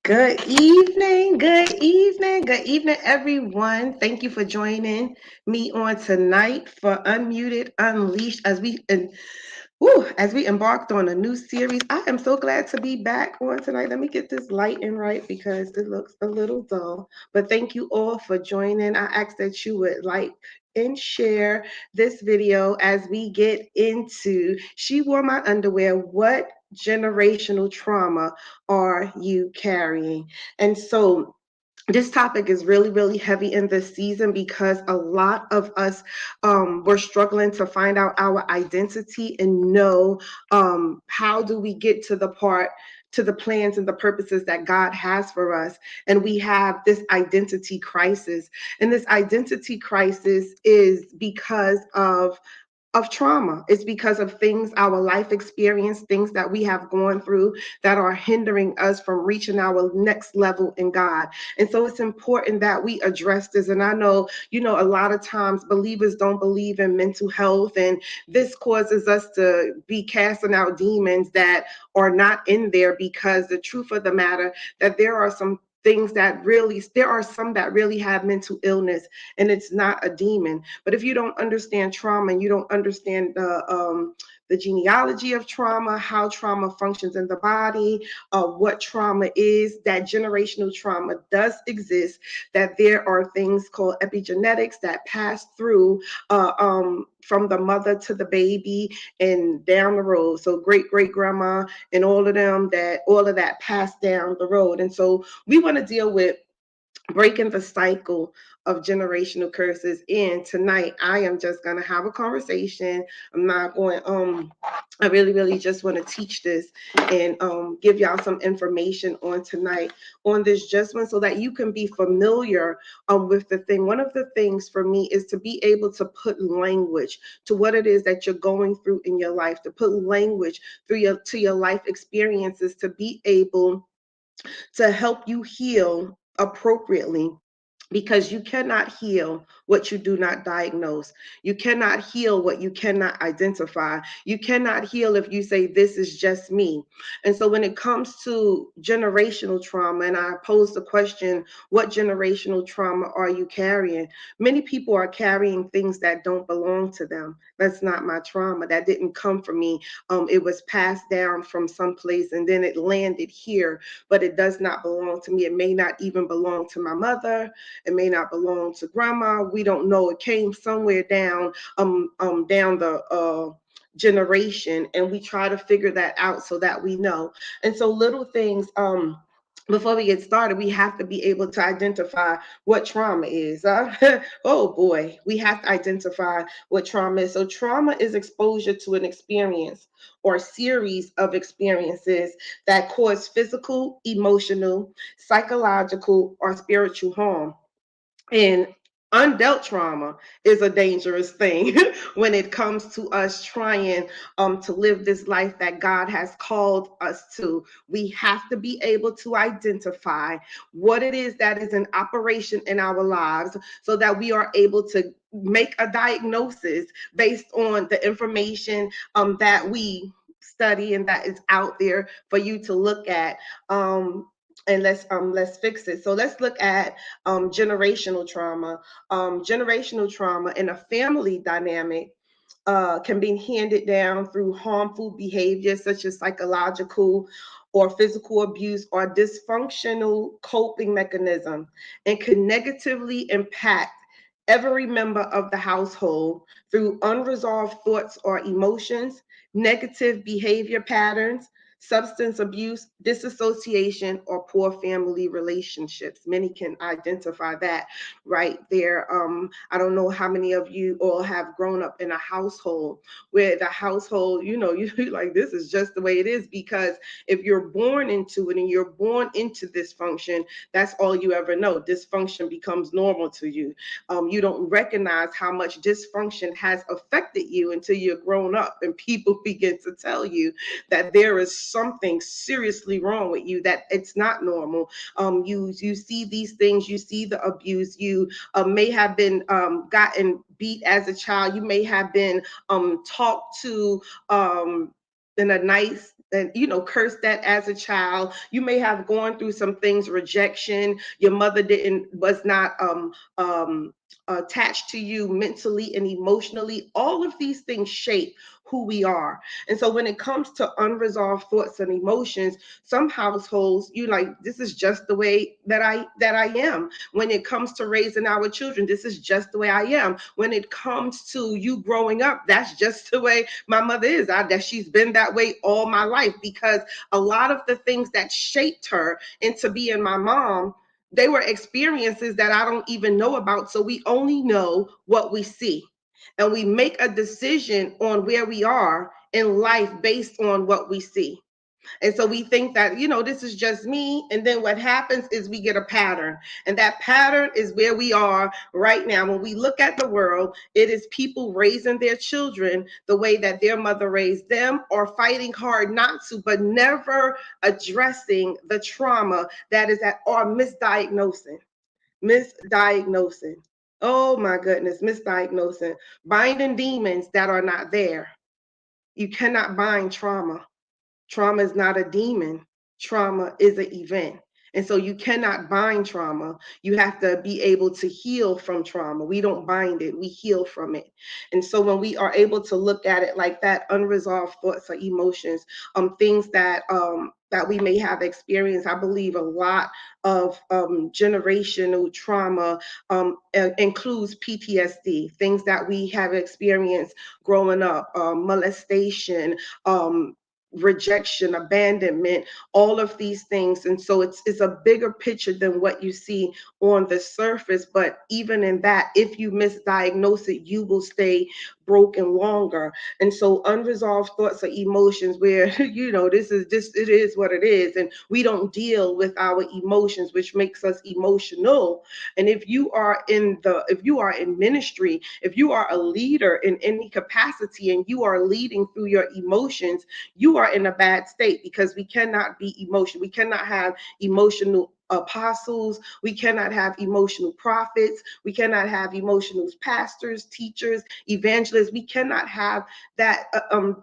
Good evening, everyone. Thank you for joining me on tonight for Unmuted, Unleashed as we embarked on a new series. I am so glad to be back on tonight. Let me get this lighting right because it looks a little dull. But thank you all for joining. I ask that you would like and share this video as we get into She Wore My Underwear. What generational trauma are you carrying? And so this topic is really heavy in this season because a lot of us were struggling to find out our identity and know how do we get to the part to the plans and the purposes that God has for us. And we have this identity crisis, and this identity crisis is because of trauma. It's because of things, our life experience, things that we have gone through that are hindering us from reaching our next level in God. And so it's important that we address this. And I know, a lot of times believers don't believe in mental health, and this causes us to be casting out demons that are not in there, because the truth of the matter that there are some that really have mental illness, and it's not a demon. But if you don't understand trauma and you don't understand the genealogy of trauma, how trauma functions in the body, what trauma is, that generational trauma does exist, that there are things called epigenetics that pass through from the mother to the baby and down the road. So great grandma and all of that passed down the road. And so we want to deal with breaking the cycle of generational curses. And tonight I am just going to have a conversation. I'm not going I really just want to teach this and give y'all some information on tonight on this just one, so that you can be familiar with the thing. One of the things for me is to be able to put language to what it is that you're going through in your life, to put language to your life experiences, to be able to help you heal appropriately, because you cannot heal what you do not diagnose. You cannot heal what you cannot identify. You cannot heal if you say, this is just me. And so when it comes to generational trauma, and I pose the question, what generational trauma are you carrying? Many people are carrying things that don't belong to them. That's not my trauma. That didn't come from me. It was passed down from someplace and then it landed here, but it does not belong to me. It may not even belong to my mother. It may not belong to grandma. We don't know. It came somewhere down the generation, and we try to figure that out so that we know. And so little things. Before we get started, we have to be able to identify what trauma is. Oh boy, we have to identify what trauma is. So, trauma is exposure to an experience or series of experiences that cause physical, emotional, psychological, or spiritual harm. And undealt trauma is a dangerous thing when it comes to us trying to live this life that God has called us to. We have to be able to identify what it is that is in operation in our lives, so that we are able to make a diagnosis based on the information that we study and that is out there for you to look at. And let's fix it. So let's look at generational trauma. Generational trauma in a family dynamic can be handed down through harmful behavior, such as psychological or physical abuse or dysfunctional coping mechanism, and can negatively impact every member of the household through unresolved thoughts or emotions, negative behavior patterns, substance abuse, disassociation, or poor family relationships. Many can identify that right there. I don't know how many of you all have grown up in a household where the household, you're like, this is just the way it is. Because if you're born into it and you're born into dysfunction, that's all you ever know. Dysfunction becomes normal to you. You don't recognize how much dysfunction has affected you until you're grown up and people begin to tell you that there is something seriously wrong with you, that it's not normal. You see these things, you see the abuse, you may have been gotten beat as a child, you may have been talked to in a and cursed at as a child. You may have gone through some things, rejection. Your mother didn't was not attached to you mentally and emotionally. All of these things shape who we are. And so when it comes to unresolved thoughts and emotions, some households, you like, this is just the way that I am. When it comes to raising our children, this is just the way I am. When it comes to you growing up, that's just the way my mother is. That she's been that way all my life, because a lot of the things that shaped her into being my mom, they were experiences that I don't even know about. So we only know what we see. And we make a decision on where we are in life based on what we see. And so we think that, this is just me. And then what happens is we get a pattern. And that pattern is where we are right now. When we look at the world, it is people raising their children the way that their mother raised them, or fighting hard not to, but never addressing the trauma that is at, or misdiagnosing. Misdiagnosing. Oh my goodness, misdiagnosing. Binding demons that are not there. You cannot bind trauma. Trauma is not a demon. Trauma is an event. And so you cannot bind trauma. You have to be able to heal from trauma. We don't bind it, we heal from it. And so when we are able to look at it like that, unresolved thoughts or emotions, things that we may have experienced, I believe a lot of generational trauma includes PTSD, things that we have experienced growing up, molestation, rejection, abandonment, all of these things. And so it's a bigger picture than what you see on the surface. But even in that, if you misdiagnose it, you will stay broken longer. And so unresolved thoughts or emotions where, it is what it is. And we don't deal with our emotions, which makes us emotional. And if you are in ministry, if you are a leader in any capacity and you are leading through your emotions, you are in a bad state, because we cannot be emotional. We cannot have emotional apostles. We cannot have emotional prophets. We cannot have emotional pastors, teachers, evangelists. We cannot have that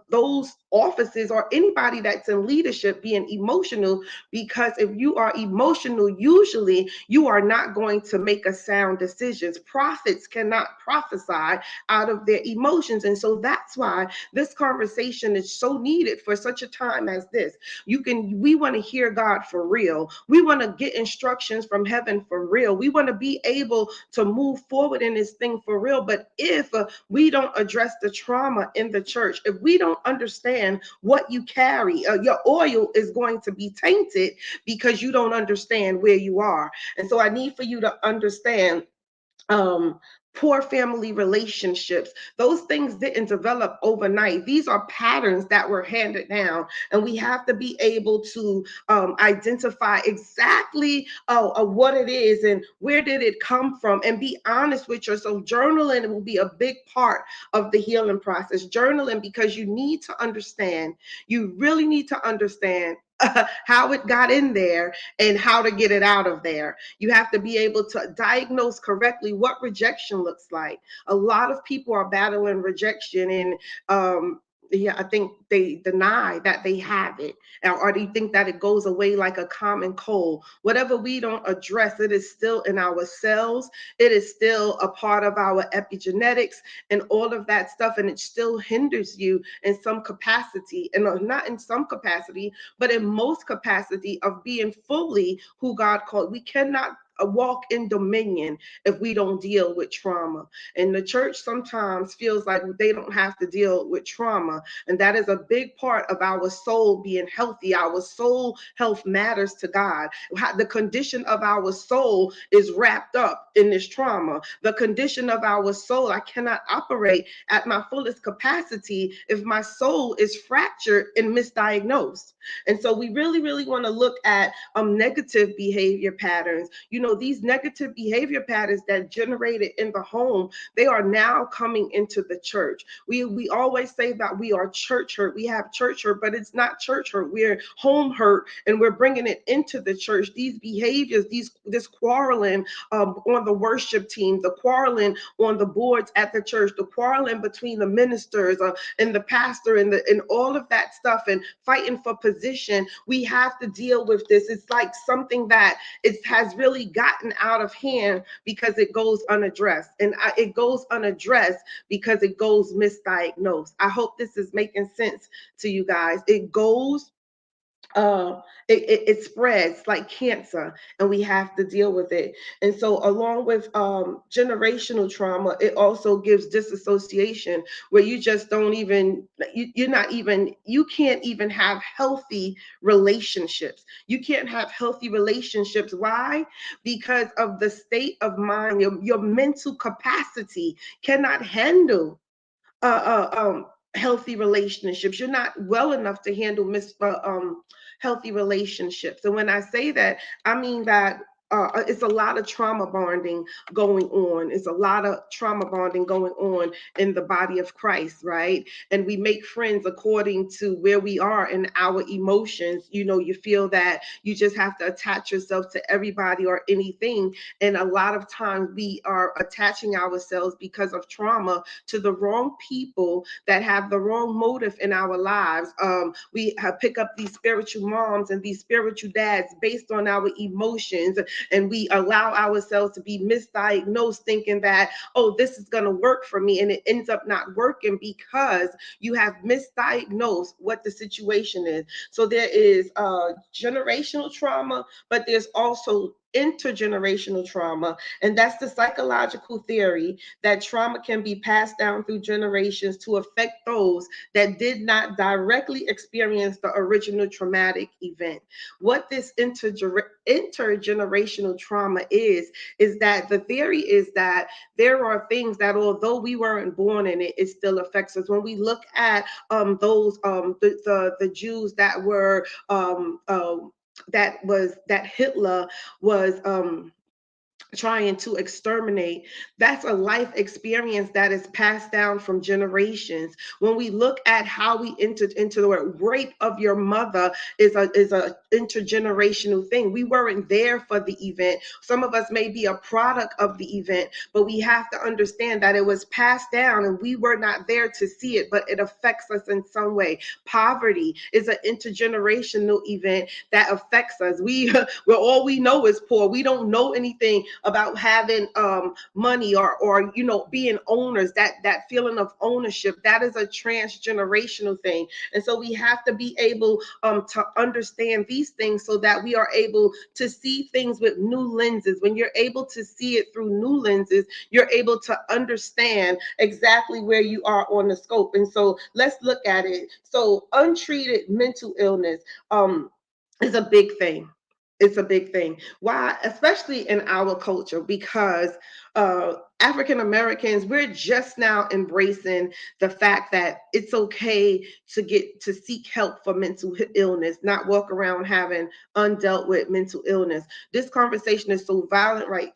those offices or anybody that's in leadership being emotional, because if you are emotional, usually you are not going to make a sound decisions. Prophets cannot prophesy out of their emotions. And so that's why this conversation is so needed for such a time as this. We want to hear God for real. We want to get instructions from heaven for real. We want to be able to move forward in this thing for real. But if we don't address the trauma in the church, if we don't understand what you carry, your oil is going to be tainted, because you don't understand where you are. And so I need for you to understand poor family relationships. Those things didn't develop overnight. These are patterns that were handed down, and we have to be able to identify exactly what it is and where did it come from, and be honest with yourself. Journaling will be a big part of the healing process. Journaling, because you need to understand, you really need to understand how it got in there and how to get it out of there. You have to be able to diagnose correctly what rejection looks like. A lot of people are battling rejection, and I think they deny that they have it, or they think that it goes away like a common cold. Whatever we don't address, it is still in our cells. It is still a part of our epigenetics and all of that stuff, and it still hinders you in some capacity, and not in some capacity, but in most capacity of being fully who God called. We cannot walk in dominion if we don't deal with trauma. And the church sometimes feels like they don't have to deal with trauma. And that is a big part of our soul being healthy. Our soul health matters to God. The condition of our soul is wrapped up in this trauma. The condition of our soul, I cannot operate at my fullest capacity if my soul is fractured and misdiagnosed. And so we really, really want to look at negative behavior patterns. these negative behavior patterns that generated in the home, they are now coming into the church. We always say that we are church hurt. We have church hurt, but it's not church hurt. We're home hurt, and we're bringing it into the church. These behaviors, this quarreling on the worship team, the quarreling on the boards at the church, the quarreling between the ministers and the pastor, and all of that stuff, and fighting for position. We have to deal with this. It's like something that it has really gotten out of hand because it goes unaddressed, and it goes unaddressed because it goes misdiagnosed. I hope this is making sense to you guys. It goes it spreads like cancer, and we have to deal with it. And so along with generational trauma, it also gives disassociation, where you just don't even, you can't even have healthy relationships. You can't have healthy relationships. Why? Because of the state of mind. Your mental capacity cannot handle healthy relationships. You're not well enough to handle healthy relationships. And when I say that, I mean that it's a lot of trauma bonding going on. It's a lot of trauma bonding going on in the body of Christ, right? And we make friends according to where we are in our emotions. You feel that you just have to attach yourself to everybody or anything. And a lot of times we are attaching ourselves because of trauma to the wrong people that have the wrong motive in our lives. We pick up these spiritual moms and these spiritual dads based on our emotions, and we allow ourselves to be misdiagnosed, thinking that, oh, this is going to work for me, and it ends up not working because you have misdiagnosed what the situation is. So there is generational trauma, but there's also intergenerational trauma, and that's the psychological theory that trauma can be passed down through generations to affect those that did not directly experience the original traumatic event. What this intergenerational trauma is that the theory is that there are things that, although we weren't born in it, it still affects us. When we look at the Jews that were that Hitler was trying to exterminate, that's a life experience that is passed down from generations. When we look at how we entered into the word, rape of your mother is a intergenerational thing. We weren't there for the event. Some of us may be a product of the event, but we have to understand that it was passed down and we were not there to see it, but it affects us in some way. Poverty is an intergenerational event that affects us. Where all we know is poor. We don't know anything about having money or being owners. That feeling of ownership, that is a transgenerational thing. And so we have to be able to understand these things so that we are able to see things with new lenses. When you're able to see it through new lenses, you're able to understand exactly where you are on the scope. And so let's look at it. So untreated mental illness is a big thing. It's a big thing. Why? Especially in our culture, because African Americans, we're just now embracing the fact that it's okay to seek help for mental illness, not walk around having undealt with mental illness. This conversation is so violent, right?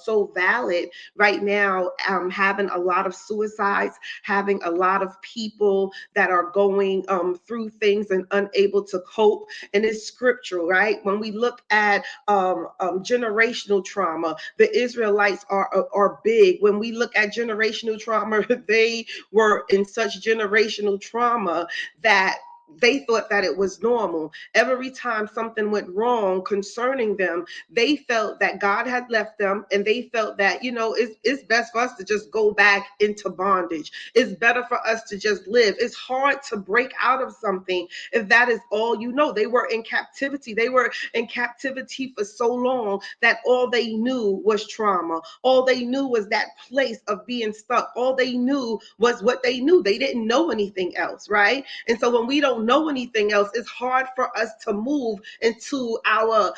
So valid right now. Having a lot of suicides, having a lot of people that are going through things and unable to cope, and it's scriptural, right? When we look at generational trauma, the Israelites are big. When we look at generational trauma, they were in such generational trauma that they thought that it was normal. Every time something went wrong concerning them, they felt that God had left them, and they felt that, it's best for us to just go back into bondage. It's better for us to just live. It's hard to break out of something if that is all you know. They were in captivity. They were in captivity for so long that all they knew was trauma. All they knew was that place of being stuck. All they knew was what they knew. They didn't know anything else, right? And so when we don't don't know anything else, it's hard for us to move into our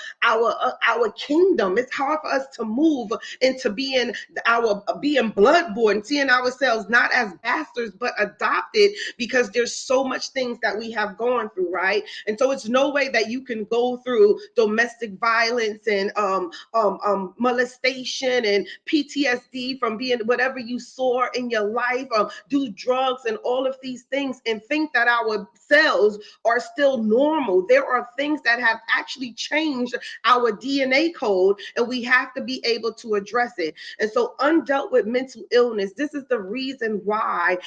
kingdom. It's hard for us to move into being bloodborne, seeing ourselves not as bastards but adopted, because there's so much things that we have gone through, right? And so it's no way that you can go through domestic violence and molestation and PTSD from being whatever you saw in your life, do drugs and all of these things, and think that our cells are still normal. There are things that have actually changed our DNA code, and we have to be able to address it. And so, undealt with mental illness, this is the reason why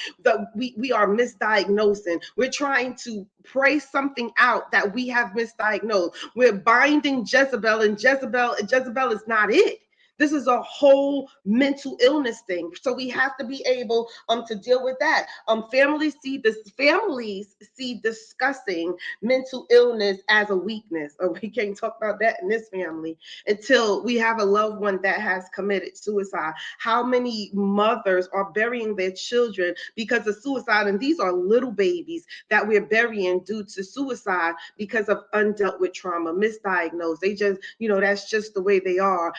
we are misdiagnosing. We're trying to pray something out that we have misdiagnosed. We're binding Jezebel, and Jezebel is not it. This is a whole mental illness thing. So we have to be able to deal with that. Families see discussing mental illness as a weakness. Oh, we can't talk about that in this family until we have a loved one that has committed suicide. How many mothers are burying their children because of suicide? And these are little babies that we're burying due to suicide because of undealt with trauma, misdiagnosed. They just, that's just the way they are.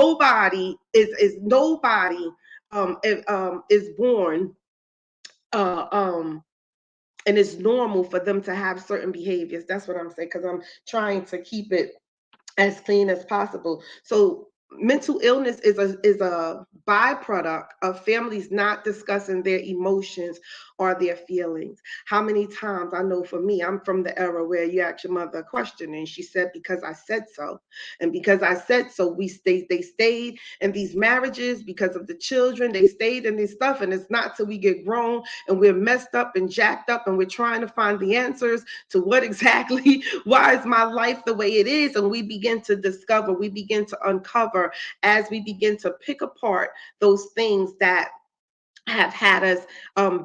Nobody is born and it's normal for them to have certain behaviors. That's what I'm saying, because I'm trying to keep it as clean as possible. So mental illness is a byproduct of families not discussing their emotions or their feelings. How many times, I know for me, I'm from the era where you ask your mother a question and she said, because I said so. And because I said so, they stayed in these marriages because of the children. They stayed in this stuff, and it's not till we get grown and we're messed up and jacked up and we're trying to find the answers to what exactly, why is my life the way it is? And we begin to discover, we begin to uncover as we begin to pick apart those things that have had us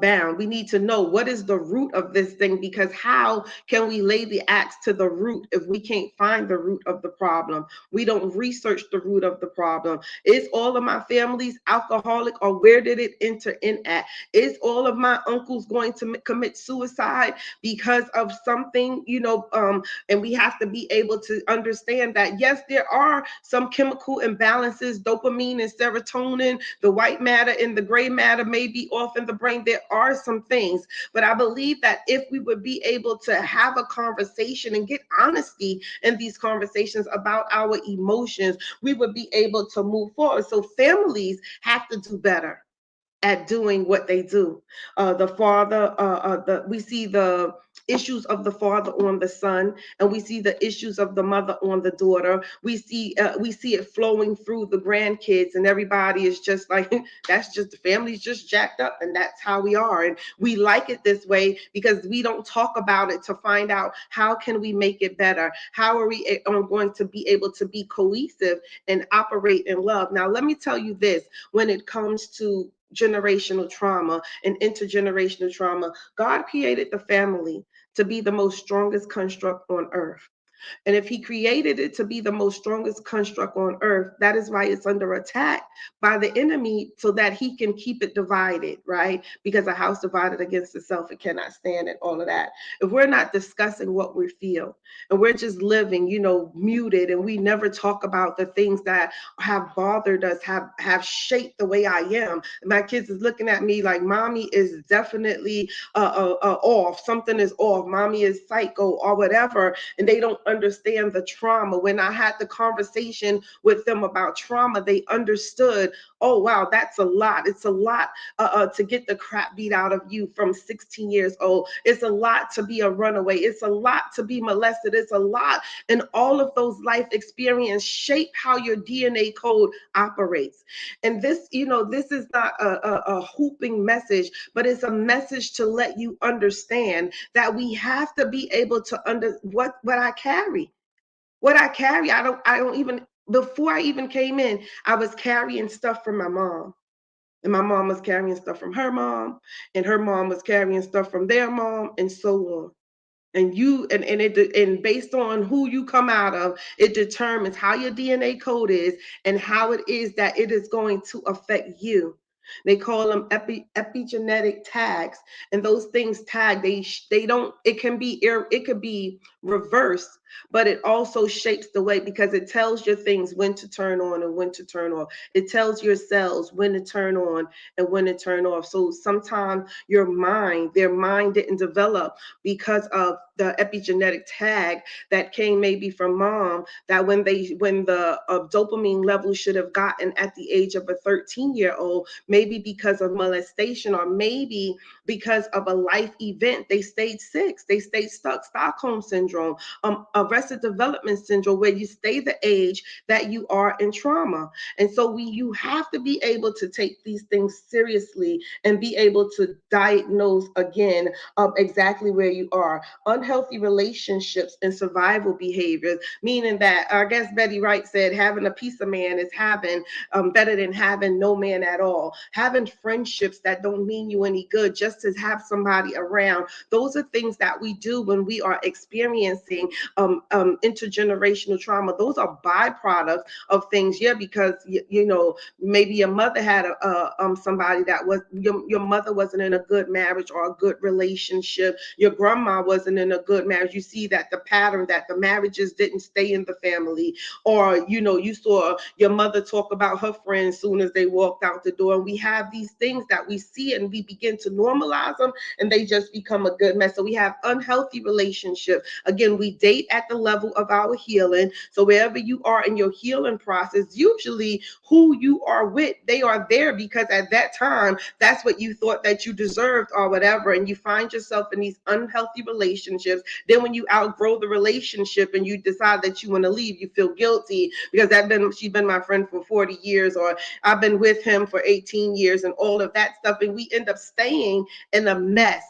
bound. We need to know what is the root of this thing, because how can we lay the axe to the root if we can't find the root of the problem? We don't research the root of the problem. Is all of my families alcoholic, or where did it enter in at? Is all of my uncles going to commit suicide because of something, and we have to be able to understand that, yes, there are some chemical imbalances, dopamine and serotonin, the white matter and the gray matter may be off in the brain. There are some things, but I believe that if we would be able to have a conversation and get honesty in these conversations about our emotions, we would be able to move forward. So families have to do better at doing what they do. We see the issues of the father on the son, and we see the issues of the mother on the daughter. We see it flowing through the grandkids, and everybody is just like, that's just, the family's just jacked up, and that's how we are. And we like it this way because we don't talk about it to find out how can we make it better. How are we going to be able to be cohesive and operate in love? Now, let me tell you this: when it comes to generational trauma and intergenerational trauma, God created the family to be the most strongest construct on earth. And if he created it to be the most strongest construct on earth, that is why it's under attack by the enemy, so that he can keep it divided, right? Because a house divided against itself, it cannot stand, and all of that. If we're not discussing what we feel, and we're just living, muted, and we never talk about the things that have bothered us, have shaped the way I am. My kids is looking at me like, mommy is definitely off. Something is off. Mommy is psycho or whatever. And they don't understand the trauma. When I had the conversation with them about trauma, they understood, oh, wow, that's a lot. It's a lot to get the crap beat out of you from 16 years old. It's a lot to be a runaway. It's a lot to be molested. It's a lot. And all of those life experiences shape how your DNA code operates. And this, this is not a hooping message, but it's a message to let you understand that we have to be able to what I carry. What I carry, I don't even, before I even came in, I was carrying stuff from my mom. And my mom was carrying stuff from her mom, and her mom was carrying stuff from their mom, and so on. And based on who you come out of, it determines how your DNA code is and how it is that it is going to affect you. They call them epigenetic tags, and those things tag. They don't. It can be it could be reversed, but it also shapes the way because it tells your things when to turn on and when to turn off. It tells your cells when to turn on and when to turn off. So sometimes their mind didn't develop because of the epigenetic tag that came maybe from mom, that when the dopamine level should have gotten at the age of a 13-year-old, maybe because of molestation or maybe because of a life event, they stayed sick, they stayed stuck. Stockholm syndrome, arrested development syndrome, where you stay the age that you are in trauma. And so you have to be able to take these things seriously and be able to diagnose again of exactly where you are. Unhealthy relationships and survival behaviors, meaning that, I guess Betty Wright said, having a piece of man is having better than having no man at all. Having friendships that don't mean you any good, just to have somebody around. Those are things that we do when we are experiencing intergenerational trauma. Those are byproducts of things. Yeah, because you know, maybe your mother had somebody that was your mother wasn't in a good marriage or a good relationship. Your grandma wasn't in a good marriage. You see that the pattern, that the marriages didn't stay in the family, or you know, you saw your mother talk about her friends soon as they walked out the door. And we have these things that we see and we begin to normalize them, and they just become a good mess. So we have unhealthy relationships. Again, we date at the level of our healing. So wherever you are in your healing process, usually who you are with, they are there because at that time, that's what you thought that you deserved or whatever. And you find yourself in these unhealthy relationships. Then when you outgrow the relationship and you decide that you want to leave, you feel guilty because she's been my friend for 40 years, or I've been with him for 18 years, and all of that stuff. And we end up staying in a mess,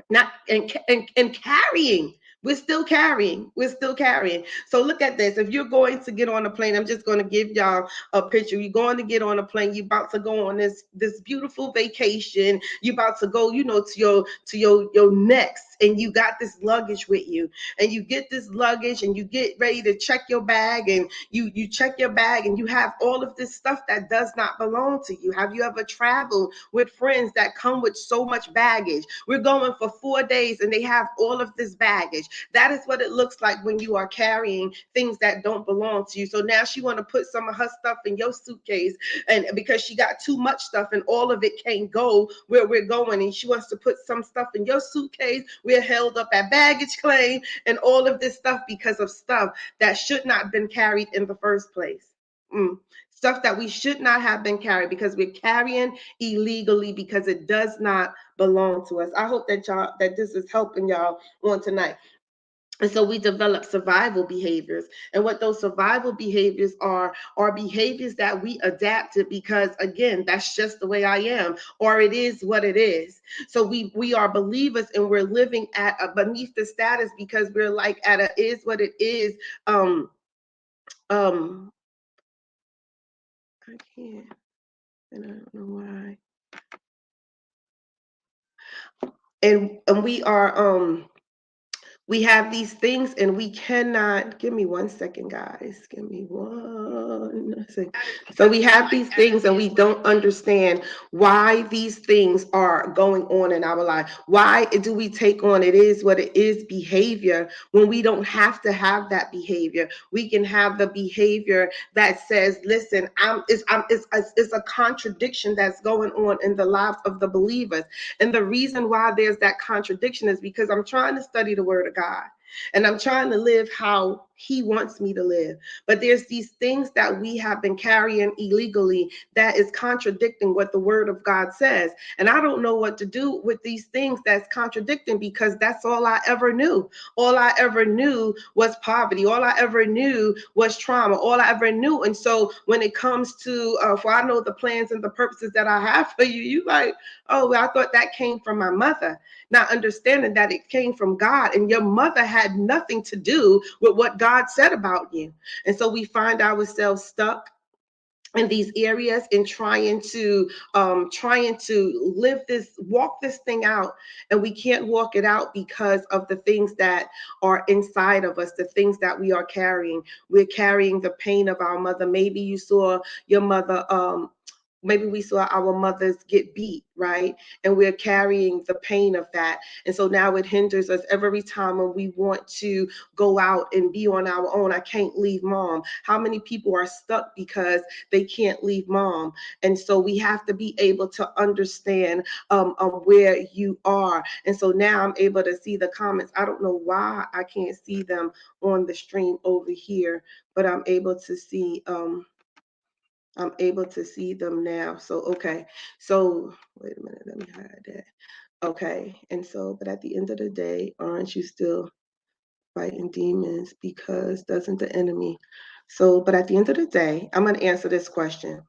not and carrying. We're still carrying. We're still carrying. So look at this. If you're going to get on a plane, I'm just going to give y'all a picture. You're going to get on a plane. You're about to go on this beautiful vacation. You're about to go, you know, to your next, and you got this luggage with you, and you get this luggage, and you get ready to check your bag, and you check your bag, and you have all of this stuff that does not belong to you. Have you ever traveled with friends that come with so much baggage? We're going for 4 days, and they have all of this baggage. That is what it looks like when you are carrying things that don't belong to you. So now she want to put some of her stuff in your suitcase, and because she got too much stuff and all of it can't go where we're going, and she wants to put some stuff in your suitcase. We're held up at baggage claim and all of this stuff because of stuff that should not have been carried in the first place. Stuff that we should not have been carried because we're carrying illegally because it does not belong to us. I hope that this is helping y'all on tonight. And so we develop survival behaviors. And what those survival behaviors are behaviors that we adapted because, again, that's just the way I am, or it is what it is. So we are believers, and we're living at beneath the status because we're like at a is what it is. I can't, and I don't know why. And we are we have these things, and we cannot. Give me 1 second, guys. Give me 1 second. So we have these things, and we don't understand why these things are going on in our life. Why do we take on it is what it is behavior when we don't have to have that behavior? We can have the behavior that says, listen, it's a contradiction that's going on in the lives of the believers. And the reason why there's that contradiction is because I'm trying to study the word of God, and I'm trying to live how he wants me to live. But there's these things that we have been carrying illegally that is contradicting what the word of God says. And I don't know what to do with these things that's contradicting, because that's all I ever knew. All I ever knew was poverty. All I ever knew was trauma. All I ever knew. And so when it comes to, for I know the plans and the purposes that I have for you, you like, oh, well, I thought that came from my mother. Not understanding that it came from God, and your mother had nothing to do with what God said about you. And so we find ourselves stuck in these areas and trying to walk this thing out, and we can't walk it out because of the things that are inside of us, the things that we are carrying. We're carrying the pain of our mother. Maybe you saw your mother maybe we saw our mothers get beat, right? And we're carrying the pain of that. And so now it hinders us every time when we want to go out and be on our own. I can't leave mom. How many people are stuck because they can't leave mom? And so we have to be able to understand where you are. And so now I'm able to see the comments. I don't know why I can't see them on the stream over here, but I'm able to see them now. So okay. So wait a minute, let me hide that. Okay. And so, but at the end of the day, aren't you still fighting demons? Because doesn't the enemy? So, but at the end of the day, I'm going to answer this question.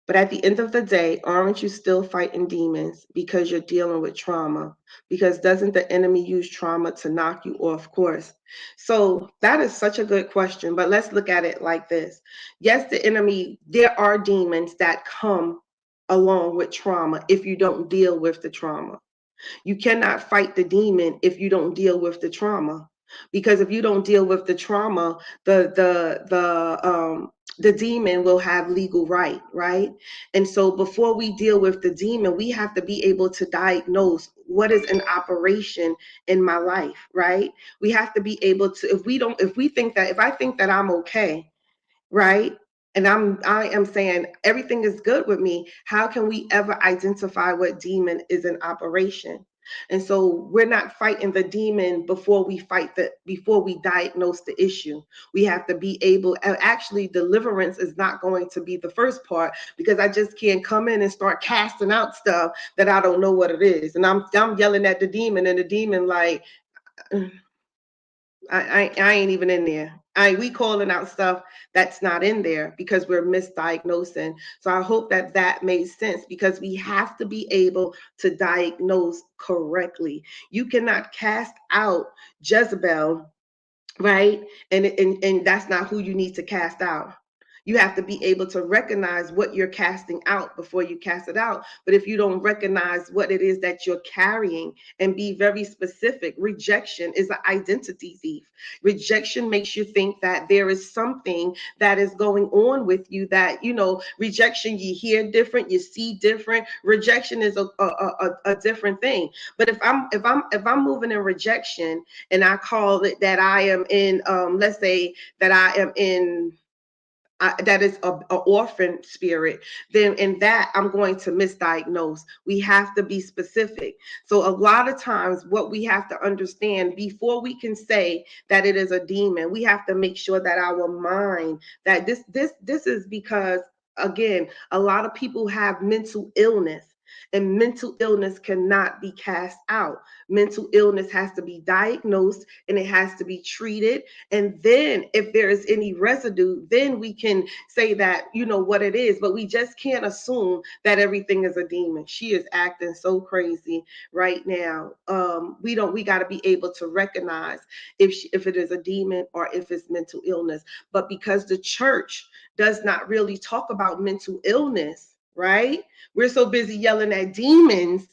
But at the end of the day, aren't you still fighting demons because you're dealing with trauma? Because doesn't the enemy use trauma to knock you off course? So that is such a good question. But let's look at it like this. Yes, the enemy, there are demons that come along with trauma if you don't deal with the trauma. You cannot fight the demon if you don't deal with the trauma. Because if you don't deal with the trauma, the demon will have legal right? And so before we deal with the demon, we have to be able to diagnose what is an operation in my life, right? We have to be able to, if I think that I'm okay, right? And I am saying everything is good with me. How can we ever identify what demon is in operation? And so we're not fighting the demon before before we diagnose the issue. We have to be able, actually deliverance is not going to be the first part, because I just can't come in and start casting out stuff that I don't know what it is. And I'm yelling at the demon, and the demon like, I ain't even in there. We calling out stuff that's not in there because we're misdiagnosing. So I hope that that made sense, because we have to be able to diagnose correctly. You cannot cast out Jezebel, right? And that's not who you need to cast out. You have to be able to recognize what you're casting out before you cast it out. But if you don't recognize what it is that you're carrying and be very specific, rejection is an identity thief. Rejection makes you think that there is something that is going on with you, that, rejection, you hear different, you see different. Rejection is a different thing. But if I'm moving in rejection, and I call it that I am in, let's say that I am in, that is a orphan spirit, then in that I'm going to misdiagnose. We have to be specific. So a lot of times what we have to understand before we can say that it is a demon, we have to make sure that our mind, that this is because, again, a lot of people have mental illness. And mental illness cannot be cast out. Mental illness has to be diagnosed, and it has to be treated. And then if there is any residue, then we can say that, what it is. But we just can't assume that everything is a demon. She is acting so crazy right now. We got to be able to recognize if it is a demon or if it's mental illness. But because the church does not really talk about mental illness, right? We're so busy yelling at demons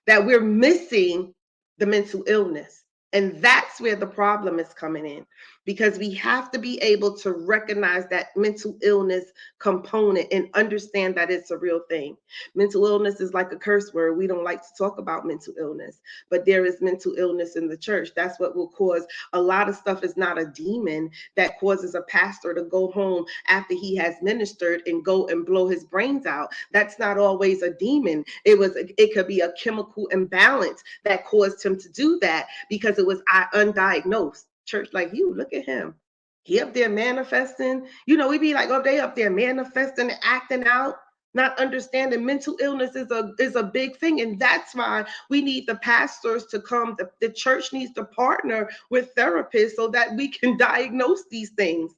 that we're missing the mental illness. And that's where the problem is coming in, because we have to be able to recognize that mental illness component and understand that it's a real thing. Mental illness is like a curse word. We don't like to talk about mental illness, but there is mental illness in the church. That's what will cause a lot of stuff. Is not a demon that causes a pastor to go home after he has ministered and go and blow his brains out. That's not always a demon. It could be a chemical imbalance that caused him to do that, because it was undiagnosed. Church, like, you look at him, he up there manifesting. We be like, oh, they up there manifesting and acting out, not understanding mental illness is a big thing. And that's why we need the pastors to come. The church needs to partner with therapists so that we can diagnose these things.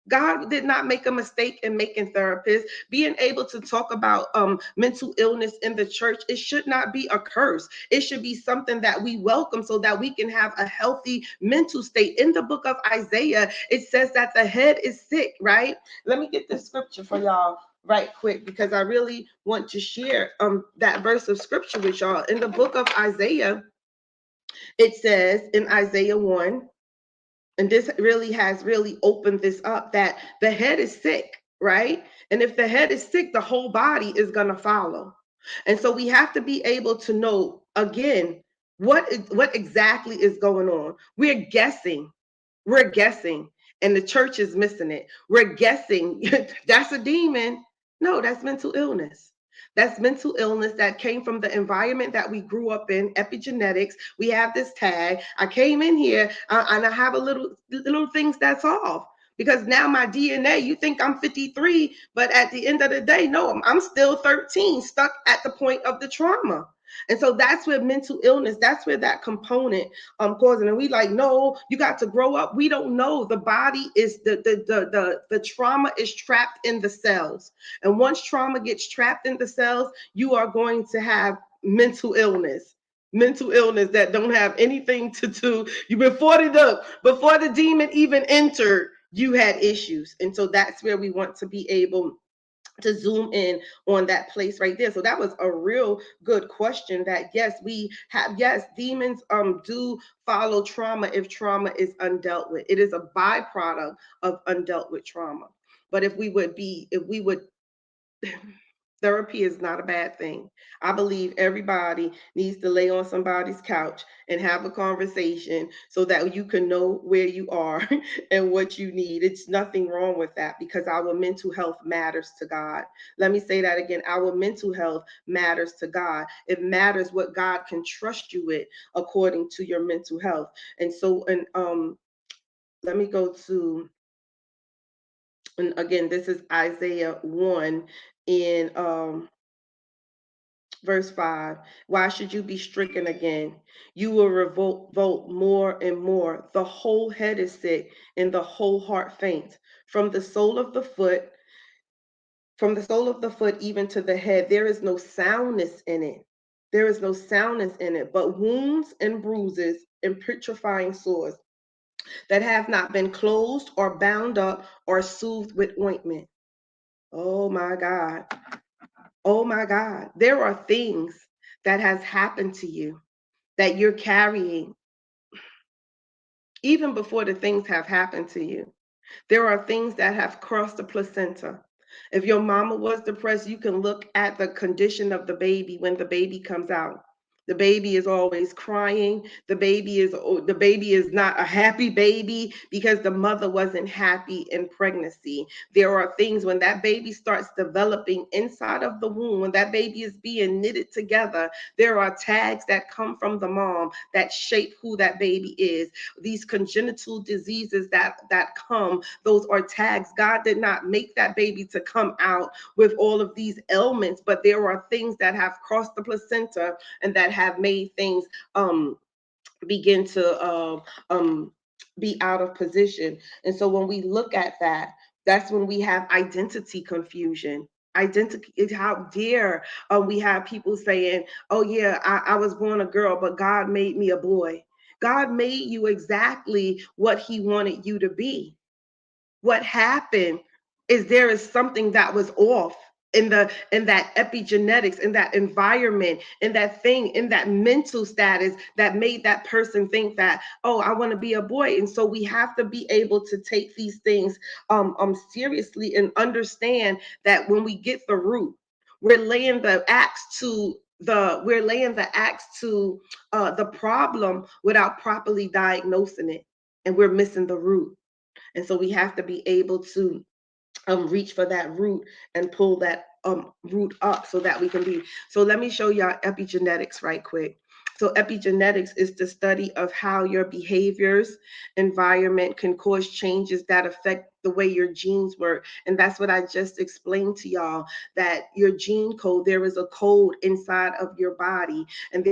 God did not make a mistake in making therapists. Being able to talk about mental illness in the church, it should not be a curse. It should be something that we welcome so that we can have a healthy mental state. In the book of Isaiah, it says that the head is sick, right? Let me get the scripture for y'all right quick, because I really want to share that verse of scripture with y'all. In the book of Isaiah, it says in Isaiah 1, and this really has opened this up, that the head is sick, right? And if the head is sick, the whole body is going to follow. And so we have to be able to know again what exactly is going on. We're guessing. We're guessing, and the church is missing it. We're guessing that's a demon. No, that's mental illness. That's mental illness that came from the environment that we grew up in, epigenetics. We have this tag. I came in here and I have a little things that's off because now my DNA, you think I'm 53, but at the end of the day, no, I'm still 13, stuck at the point of the trauma. And so that's where mental illness, that's where that component causing. And we like, no, you got to grow up. We don't know. The body is the trauma is trapped in the cells. And once trauma gets trapped in the cells, you are going to have mental illness. Mental illness that don't have anything to do. You before the demon even entered, you had issues. And so that's where we want to be able to zoom in on that place right there. So that was a real good question that yes, we have, yes, demons do follow trauma if trauma is undealt with. It is a byproduct of undealt with trauma. But if we would therapy is not a bad thing. I believe everybody needs to lay on somebody's couch and have a conversation so that you can know where you are and what you need. It's nothing wrong with that because our mental health matters to God. Let me say that again. Our mental health matters to God. It matters what God can trust you with according to your mental health. And so, and let me go to, and again, this is Isaiah 1 in verse 5. Why should you be stricken again? You will revolt more and more. The whole head is sick and the whole heart faints. From the sole of the foot, even to the head, there is no soundness in it. There is no soundness in it, but wounds and bruises and putrefying sores that have not been closed or bound up or soothed with ointment. Oh my God. Oh my God. There are things that has happened to you that you're carrying even before the things have happened to you. There are things that have crossed the placenta. If your mama was depressed, you can look at the condition of the baby when the baby comes out. The baby is always crying. The baby is not a happy baby because the mother wasn't happy in pregnancy. There are things when that baby starts developing inside of the womb, when that baby is being knitted together, there are tags that come from the mom that shape who that baby is. These congenital diseases that come, those are tags. God did not make that baby to come out with all of these ailments, but there are things that have crossed the placenta and that have made things begin to be out of position. And so when we look at that, that's when we have identity confusion. Identity, how dare we have people saying, oh yeah, I was born a girl, but God made me a boy. God made you exactly what he wanted you to be. What happened is there is something that was off in that epigenetics, in that environment, in that thing, in that mental status that made that person think that, oh, I want to be a boy. And so we have to be able to take these things seriously and understand that when we get the root, we're laying the axe to the problem without properly diagnosing it, and we're missing the root. And so we have to be able to reach for that root and pull that root up so that we can be. So let me show y'all epigenetics right quick. So epigenetics is the study of how your behaviors, environment can cause changes that affect the way your genes work. And that's what I just explained to y'all, that your gene code, there is a code inside of your body, and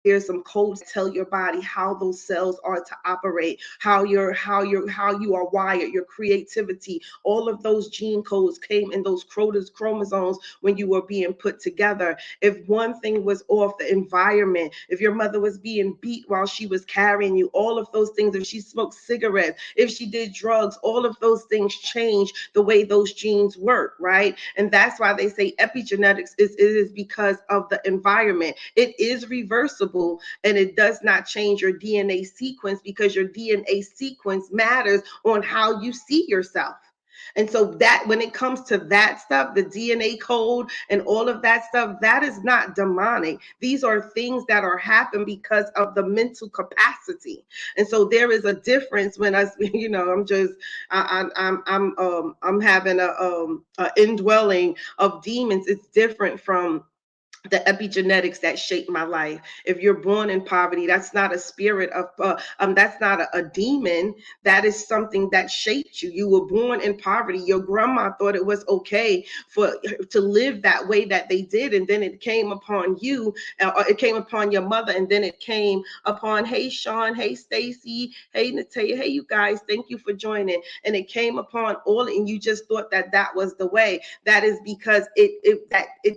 there's some codes that tell your body how those cells are to operate, how you are wired, your creativity. All of those gene codes came in those chromosomes when you were being put together. If one thing was off, the environment, if your mother was being beat while she was carrying you, all of those things, if she smoked cigarettes, if she did drugs, all of those things change the way those genes work, right? And that's why they say epigenetics is because of the environment. It is reversible, and it does not change your DNA sequence because your DNA sequence matters on how you see yourself. And so that when it comes to that stuff, the DNA code and all of that stuff, that is not demonic. These are things that are happening because of the mental capacity. And so there is a difference when I, I'm just, I'm having a indwelling of demons. It's different from the epigenetics that shaped my life. If you're born in poverty, that's not a spirit of that's not a demon. That is something that shaped you. You were born in poverty. Your grandma thought it was okay for to live that way that they did, and then it came upon you, or it came upon your mother, and then it came upon, hey Sean, hey Stacy, hey Natalia, hey you guys, thank you for joining. And it came upon all, and you just thought that that was the way. That is because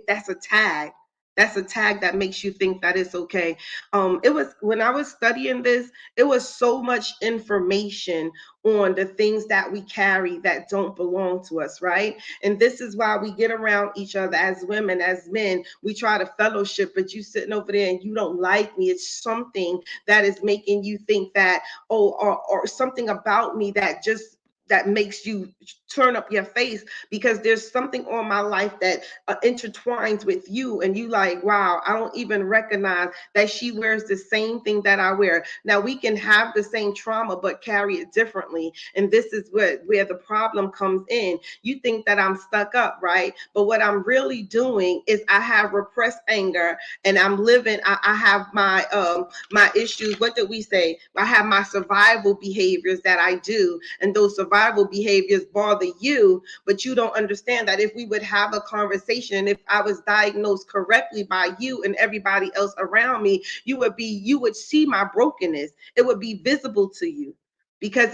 that's a tag. That's a tag that makes you think that it's okay. It was when I was studying this, it was so much information on the things that we carry that don't belong to us, right? And this is why we get around each other as women, as men. We try to fellowship, but you sitting over there and you don't like me. It's something that is making you think that, oh, or something about me that makes you turn up your face because there's something on my life that intertwines with you, and you like, wow, I don't even recognize that she wears the same thing that I wear. Now we can have the same trauma but carry it differently, and this is where the problem comes in. You think that I'm stuck up, right? But what I'm really doing is I have repressed anger, and I'm living, I have my issues. What did we say? I have my survival behaviors that I do, and those survival behaviors bother you, but you don't understand that if we would have a conversation, and if I was diagnosed correctly by you and everybody else around me, you would see my brokenness. It would be visible to you, because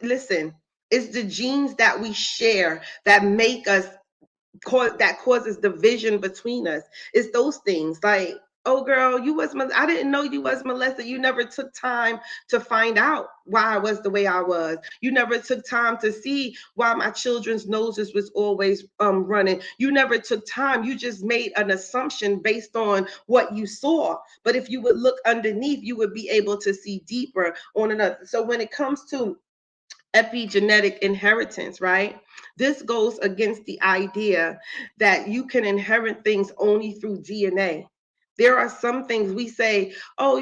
listen, it's the genes that we share that make us that causes division between us. It's those things like, oh girl, I didn't know you was molested. You never took time to find out why I was the way I was. You never took time to see why my children's noses was always running. You never took time. You just made an assumption based on what you saw. But if you would look underneath, you would be able to see deeper on another. So when it comes to epigenetic inheritance, right? This goes against the idea that you can inherit things only through DNA. There are some things we say, oh,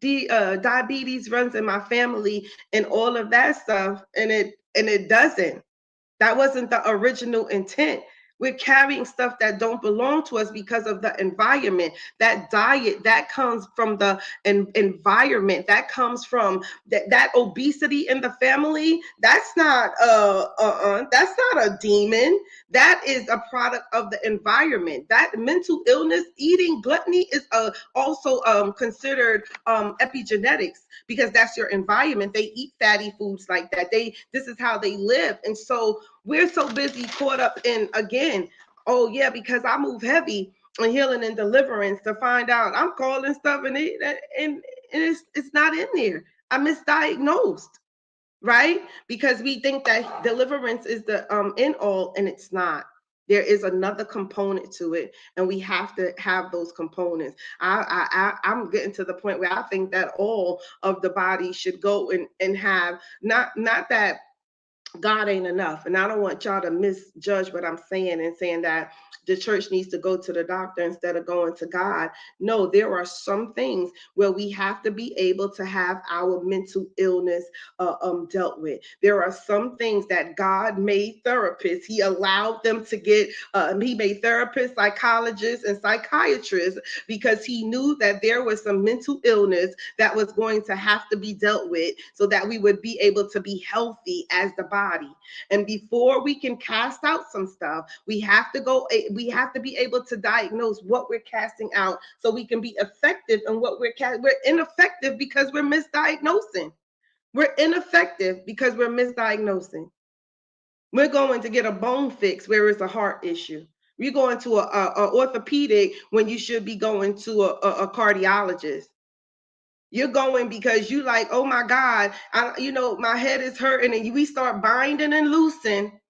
diabetes runs in my family and all of that stuff, and it doesn't. That wasn't the original intent. We're carrying stuff that don't belong to us because of the environment. That diet that comes from the environment, that comes from that obesity in the family. That's not a demon. That is a product of the environment. That mental illness, eating gluttony is also considered epigenetics, because that's your environment. They eat fatty foods like that. This is how they live. And so we're so busy caught up in, again, oh yeah, because I move heavy on healing and deliverance, to find out I'm calling stuff and it's not in there. I misdiagnosed, right? Because we think that deliverance is the end all, and it's not. There is another component to it, and we have to have those components. I'm getting to the point where I think that all of the body should go and have, not that God ain't enough. And I don't want y'all to misjudge what I'm saying and saying that the church needs to go to the doctor instead of going to God. No, there are some things where we have to be able to have our mental illness dealt with. There are some things that God made therapists. He allowed them to get, he made therapists, psychologists, and psychiatrists, because he knew that there was some mental illness that was going to have to be dealt with so that we would be able to be healthy as the body. And before we can cast out some stuff, we have to be able to diagnose what we're casting out so we can be effective in what we're ineffective because we're misdiagnosing. We're ineffective because we're misdiagnosing. We're going to get a bone fix where it's a heart issue. You're going to a orthopedic when you should be going to a cardiologist. You're going because you like, oh my God, my head is hurting, and we start binding and loosing.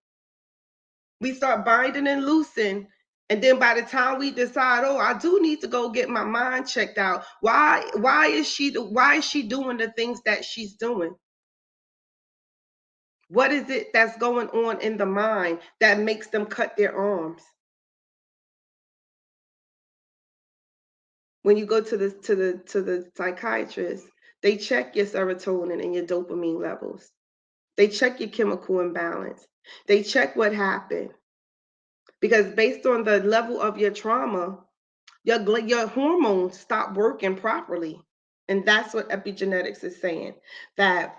We start binding and loosing. And then by the time we decide, oh, I do need to go get my mind checked out. Why is she doing the things that she's doing? What is it that's going on in the mind that makes them cut their arms? When you go to the psychiatrist, they check your serotonin and your dopamine levels. They check your chemical imbalance. They check what happened because based on the level of your trauma, your hormones stop working properly. And that's what epigenetics is saying, that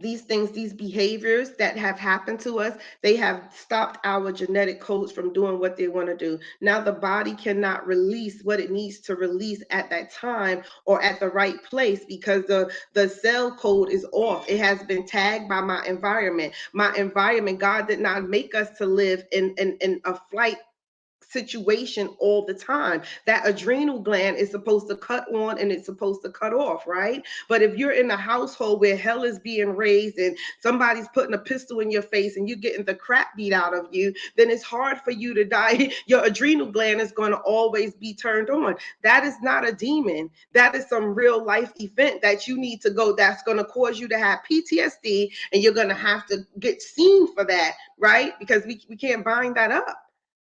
these things, these behaviors that have happened to us, they have stopped our genetic codes from doing what they want to do. Now the body cannot release what it needs to release at that time or at the right place because the cell code is off. It has been tagged by my environment. My environment, God did not make us to live in a flight situation all the time. That adrenal gland is supposed to cut on and it's supposed to cut off, right? But if you're in a household where hell is being raised and somebody's putting a pistol in your face and you're getting the crap beat out of you, then it's hard for you to die. Your adrenal gland is going to always be turned on. That is not a demon. That is some real life event that you need to go, that's going to cause you to have PTSD, and you're going to have to get seen for that, right? Because we can't bind that up.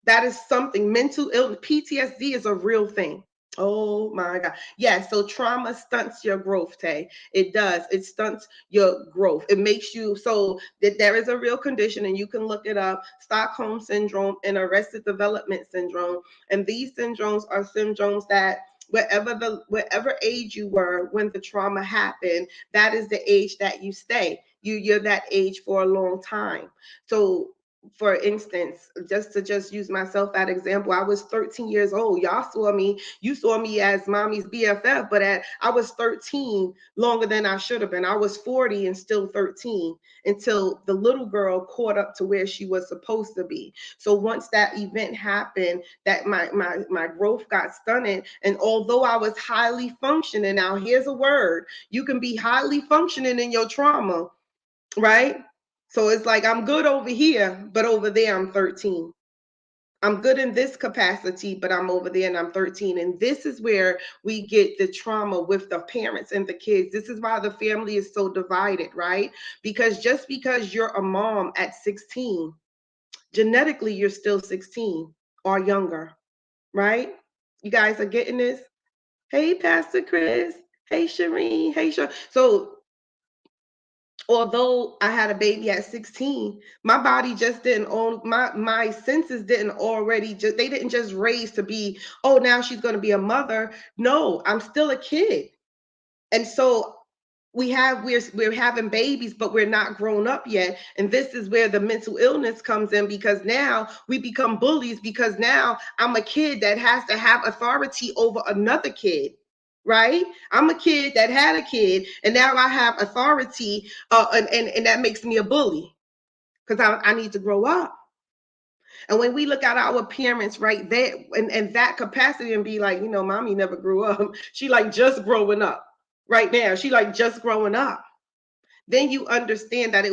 That is something. Mental illness, PTSD is a real thing. Oh my God. Yeah. So trauma stunts your growth, Tay. It does. It stunts your growth. It makes you so that there is a real condition, and you can look it up: Stockholm syndrome and arrested development syndrome. And these syndromes are syndromes that whatever age you were when the trauma happened, that is the age that you stay. You're that age for a long time. So for instance, just use myself as example, I was 13 years old. Y'all saw me, you saw me as mommy's BFF, but I was 13 longer than I should have been. I was 40 and still 13 until the little girl caught up to where she was supposed to be. So once that event happened, that my growth got stunted. And although I was highly functioning, now here's a word: you can be highly functioning in your trauma, right? So it's like I'm good over here, but over there I'm 13. I'm good in this capacity, but I'm over there and I'm 13. And this is where we get the trauma with the parents and the kids. This is why the family is so divided, right? Because just because you're a mom at 16, genetically you're still 16 or younger, right? You guys are getting this? Hey, Pastor Chris. Hey, Shireen. Hey, Sean. So although I had a baby at 16, my body just didn't own my senses didn't already just they didn't just raise to be, oh, now she's going to be a mother. No, I'm still a kid. And so we're having babies, but we're not grown up yet. And this is where the mental illness comes in, because now we become bullies because now I'm a kid that has to have authority over another kid, right? I'm a kid that had a kid and now I have authority, and that makes me a bully because I need to grow up. And when we look at our parents right there and that capacity and be like, mommy never grew up. She like just growing up right now. She like just growing up. Then you understand that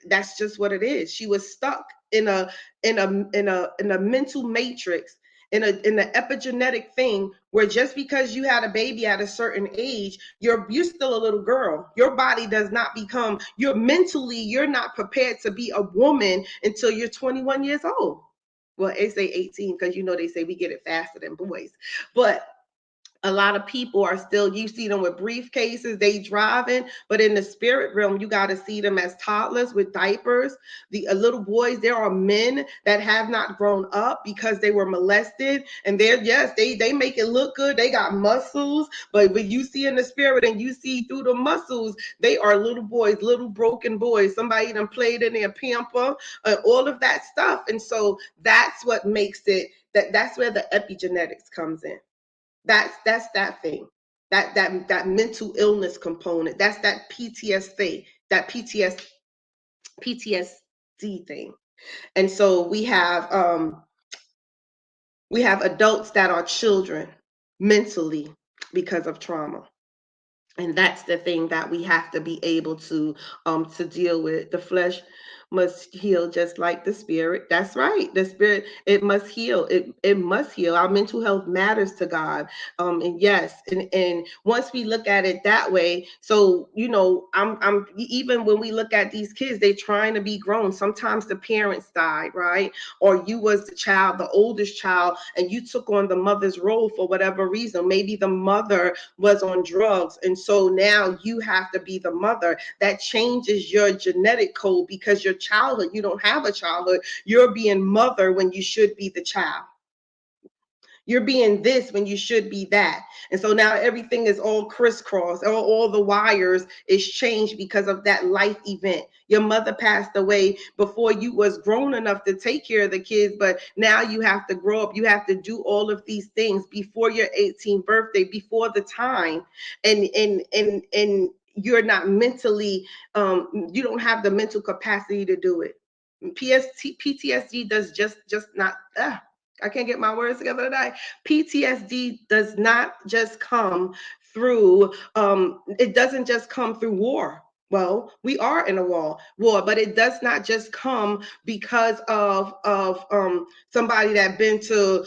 that's just what it is. She was stuck in a mental matrix, in an epigenetic thing where just because you had a baby at a certain age, you're still a little girl. Your body does not become, you're not prepared to be a woman until you're 21 years old. Well, they say 18 because they say we get it faster than boys. But a lot of people are still, you see them with briefcases, they driving, but in the spirit realm, you got to see them as toddlers with diapers. The little boys, there are men that have not grown up because they were molested, and they make it look good. They got muscles, but when you see in the spirit and you see through the muscles, they are little boys, little broken boys. Somebody done played in their pamper, all of that stuff. And so that's what makes it, that's where the epigenetics comes in. That's that thing. That mental illness component. That's that PTSD, that PTSD thing. And so we have adults that are children mentally because of trauma. And that's the thing that we have to be able to deal with. The flesh must heal just like the spirit. That's right. The spirit, it must heal. It must heal. Our mental health matters to God. And yes, and once we look at it that way, so I'm even when we look at these kids, they're trying to be grown. Sometimes the parents died, right? Or you was the child, the oldest child, and you took on the mother's role for whatever reason. Maybe the mother was on drugs, and so now you have to be the mother. That changes your genetic code because your childhood, you don't have a childhood. You're being mother when you should be the child. You're being this when you should be that. And so now everything is all crisscrossed. All the wires is changed because of that life event. Your mother passed away before you was grown enough to take care of the kids, but now you have to grow up. You have to do all of these things before your 18th birthday, before the time. And you're not mentally, you don't have the mental capacity to do it. PTSD does just not. I can't get my words together tonight. PTSD does not just come through. It doesn't just come through war. Well, we are in a war, but it does not just come because of somebody that been to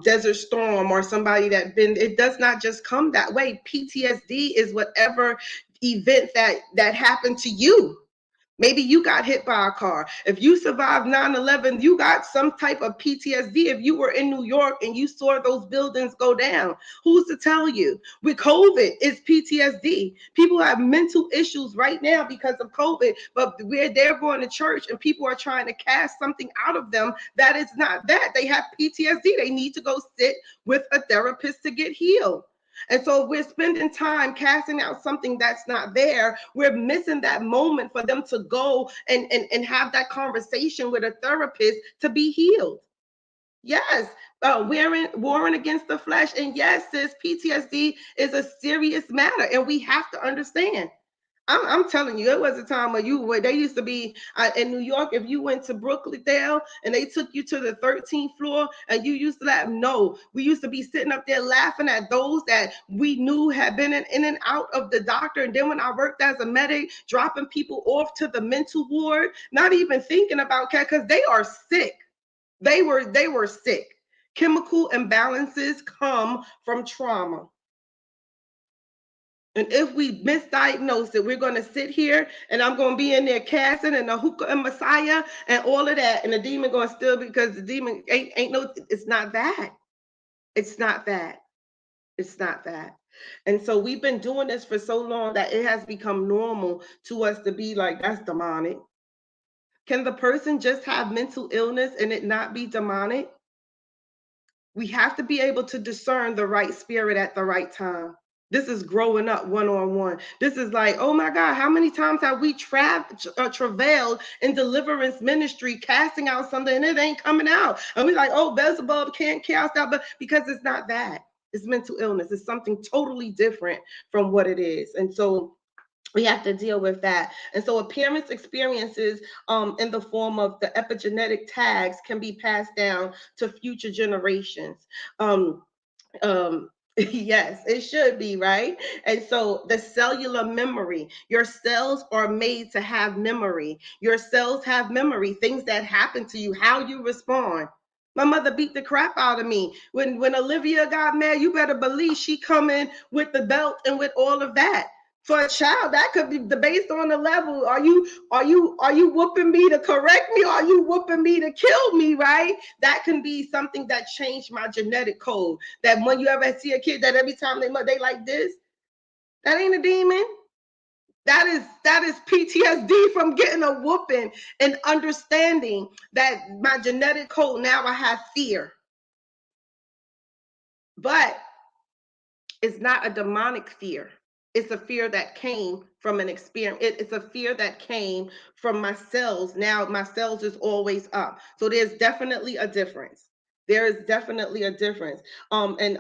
Desert Storm or somebody that been. It does not just come that way. PTSD is whatever event that happened to you. Maybe you got hit by a car. If you survived 9/11, you got some type of PTSD. If you were in New York and you saw those buildings go down, who's to tell you? With COVID, it's PTSD. People have mental issues right now because of COVID, but where they're going to church and people are trying to cast something out of them that is not that. They have PTSD. They need to go sit with a therapist to get healed. And so if we're spending time casting out something that's not there, we're missing that moment for them to go and have that conversation with a therapist to be healed. Yes, warring against the flesh. And yes, sis, PTSD is a serious matter, and we have to understand. I'm telling you, it was a time where they used to be in New York. If you went to Brookdale and they took you to the 13th floor and you used to laugh, no, we used to be sitting up there laughing at those that we knew had been in and out of the doctor. And then when I worked as a medic, dropping people off to the mental ward, not even thinking about cat because they are sick. They were sick. Chemical imbalances come from trauma. And if we misdiagnose it, we're going to sit here and I'm going to be in there casting and the hookah and Messiah and all of that. And the demon going to still, because the demon ain't no, it's not that. It's not that. It's not that. And so we've been doing this for so long that it has become normal to us to be like, that's demonic. Can the person just have mental illness and it not be demonic? We have to be able to discern the right spirit at the right time. This is growing up one-on-one. This is like, oh my God, how many times have we travailed in deliverance ministry, casting out something and it ain't coming out? And we're like, oh, Beelzebub can't cast out, but because it's not that. It's mental illness. It's something totally different from what it is. And so we have to deal with that. And so appearance experiences in the form of the epigenetic tags can be passed down to future generations. um, yes, it should be, right? And so the cellular memory, your cells are made to have memory. Your cells have memory, things that happen to you, how you respond. My mother beat the crap out of me. When Olivia got mad, you better believe she come in with the belt and with all of that. For a child, that could be based on the level. Are you whooping me to correct me? Or are you whooping me to kill me? Right? That can be something that changed my genetic code. That when you ever see a kid that every time they like this, that ain't a demon. That is PTSD from getting a whooping and understanding that my genetic code, now I have fear. But it's not a demonic fear. It's a fear that came from an experience. It's a fear that came from my cells. Now my cells is always up. So there's definitely a difference. There is definitely a difference. And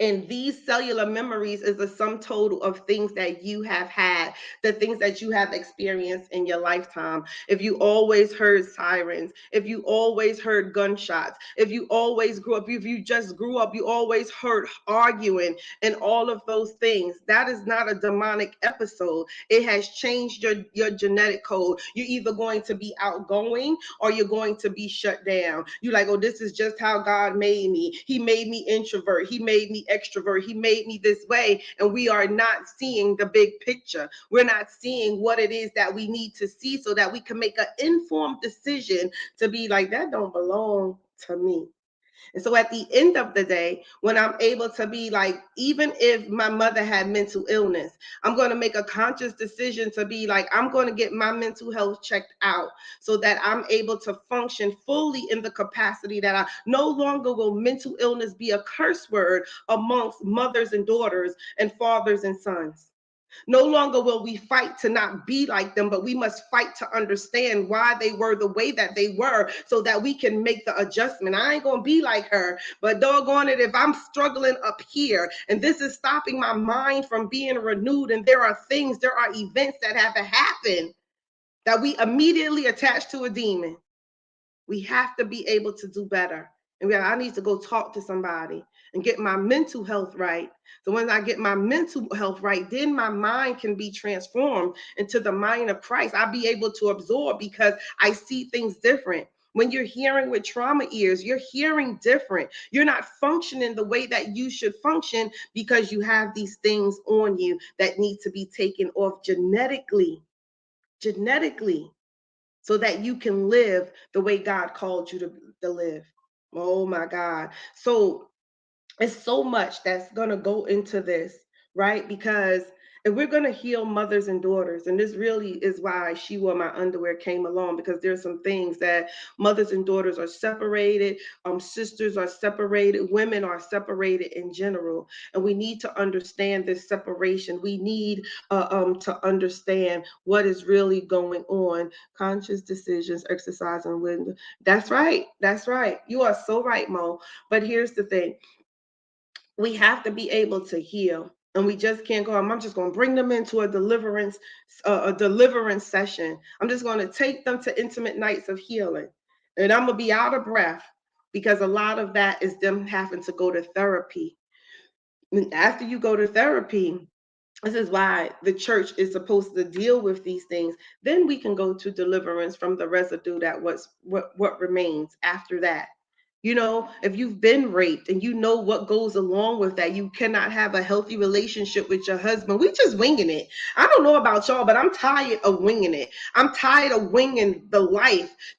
And these cellular memories is the sum total of things that you have had, the things that you have experienced in your lifetime. If you always heard sirens, if you always heard gunshots, if you always grew up, if you just grew up, you always heard arguing and all of those things, that is not a demonic episode. It has changed your genetic code. You're either going to be outgoing or you're going to be shut down. You're like, oh, this is just how God made me. He made me introvert. He made me extrovert. He made me this way. And we are not seeing the big picture. We're not seeing what it is that we need to see so that we can make an informed decision to be like, that don't belong to me. And so at the end of the day, when I'm able to be like, even if my mother had mental illness, I'm going to make a conscious decision to be like, I'm going to get my mental health checked out so that I'm able to function fully in the capacity that I no longer will mental illness be a curse word amongst mothers and daughters and fathers and sons. No longer will we fight to not be like them, but we must fight to understand why they were the way that they were so that we can make the adjustment. I ain't going to be like her, but doggone it, if I'm struggling up here and this is stopping my mind from being renewed, and there are things, there are events that have happened that we immediately attach to a demon, we have to be able to do better. And I need to go talk to somebody and get my mental health right. So when I get my mental health right, then my mind can be transformed into the mind of Christ. I'll be able to absorb because I see things different. When you're hearing with trauma ears, you're hearing different. You're not functioning the way that you should function because you have these things on you that need to be taken off genetically. Genetically, so that you can live the way God called you to live. Oh my God. So it's so much that's going to go into this, right? Because if we're going to heal mothers and daughters, and this really is why She Wore My Underwear came along, because there's some things that mothers and daughters are separated, sisters are separated, women are separated in general, and we need to understand this separation. We need to understand what is really going on. Conscious decisions, exercising wisdom. That's right. That's right. You are so right, Mo. But here's the thing, we have to be able to heal, and we just can't go, I'm just going to bring them into a deliverance session. I'm just going to take them to intimate nights of healing, and I'm going to be out of breath, because a lot of that is them having to go to therapy. And after you go to therapy, this is why the church is supposed to deal with these things. Then we can go to deliverance from the residue that was what remains after that. You know, if you've been raped and you know what goes along with that, you cannot have a healthy relationship with your husband. We just winging it. I don't know about y'all, but I'm tired of winging it. I'm tired of winging